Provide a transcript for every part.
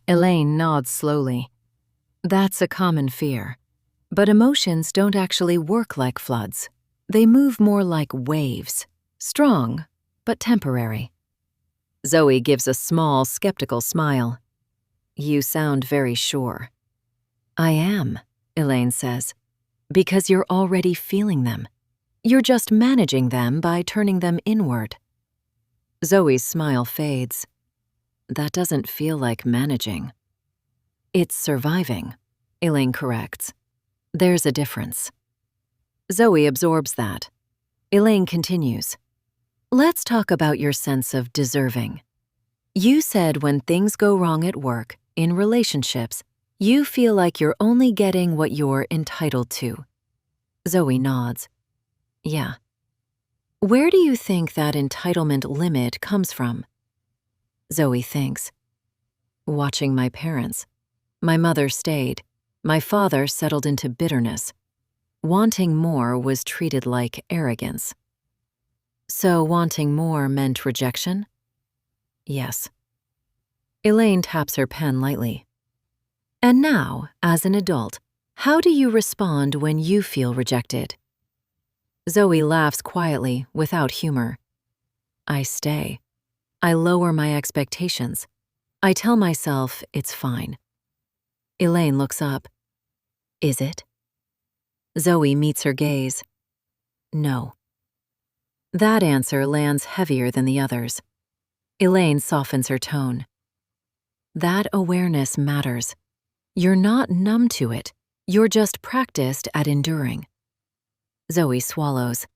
Elaine nods slowly. That's a common fear. But emotions don't actually work like floods. They move more like waves, strong, but temporary. Zoe gives a small, skeptical smile. You sound very sure. I am, Elaine says, because you're already feeling them. You're just managing them by turning them inward. Zoe's smile fades. That doesn't feel like managing. It's surviving, Elaine corrects. There's a difference. Zoe absorbs that. Elaine continues. Let's talk about your sense of deserving. You said when things go wrong at work, in relationships, you feel like you're only getting what you're entitled to. Zoe nods. Yeah. Where do you think that entitlement limit comes from? Zoe thinks. Watching my parents. My mother stayed. My father settled into bitterness. Wanting more was treated like arrogance. So wanting more meant rejection? Yes. Elaine taps her pen lightly. And now, as an adult, how do you respond when you feel rejected? Zoe laughs quietly, without humor. I stay. I lower my expectations. I tell myself it's fine. Elaine looks up. Is it? Zoe meets her gaze. No. That answer lands heavier than the others. Elaine softens her tone. That awareness matters. You're not numb to it. You're just practiced at enduring. Zoe swallows.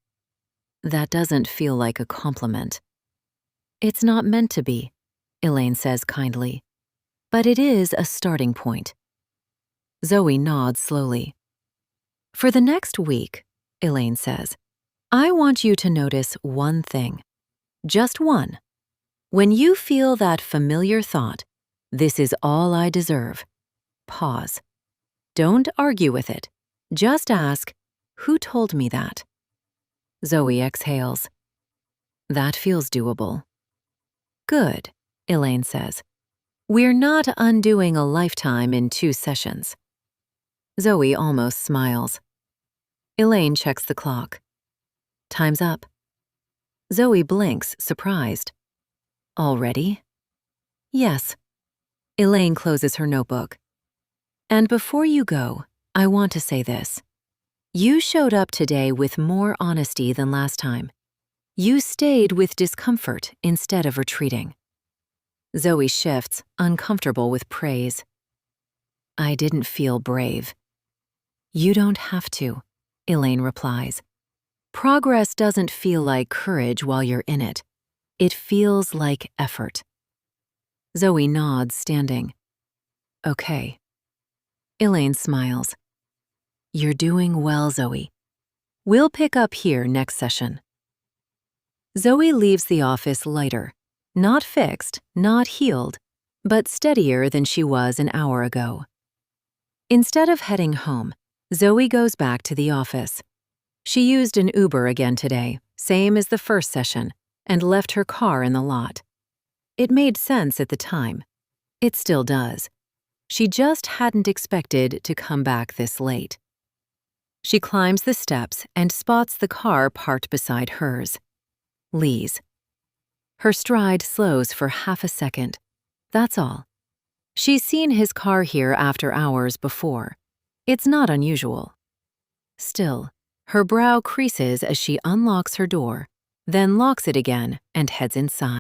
That doesn't feel like a compliment. It's not meant to be, Elaine says kindly. But it is a starting point. Zoe nods slowly. For the next week, Elaine says, I want you to notice one thing. Just one. When you feel that familiar thought, this is all I deserve, pause. Don't argue with it. Just ask, who told me that? Zoe exhales. That feels doable. Good, Elaine says. We're not undoing a lifetime in 2 sessions. Zoe almost smiles. Elaine checks the clock. Time's up. Zoe blinks, surprised. Already? Yes. Elaine closes her notebook. And before you go, I want to say this. You showed up today with more honesty than last time. You stayed with discomfort instead of retreating. Zoe shifts, uncomfortable with praise. I didn't feel brave. You don't have to, Elaine replies. Progress doesn't feel like courage while you're in it. It feels like effort. Zoe nods, standing. Okay. Elaine smiles. You're doing well, Zoe. We'll pick up here next session. Zoe leaves the office lighter, not fixed, not healed, but steadier than she was an hour ago. Instead of heading home, Zoe goes back to the office. She used an Uber again today, same as the first session, and left her car in the lot. It made sense at the time. It still does. She just hadn't expected to come back this late. She climbs the steps and spots the car parked beside hers. Lee's. Her stride slows for half a second. That's all. She's seen his car here after hours before. It's not unusual. Still, her brow creases as she unlocks her door, then locks it again and heads inside.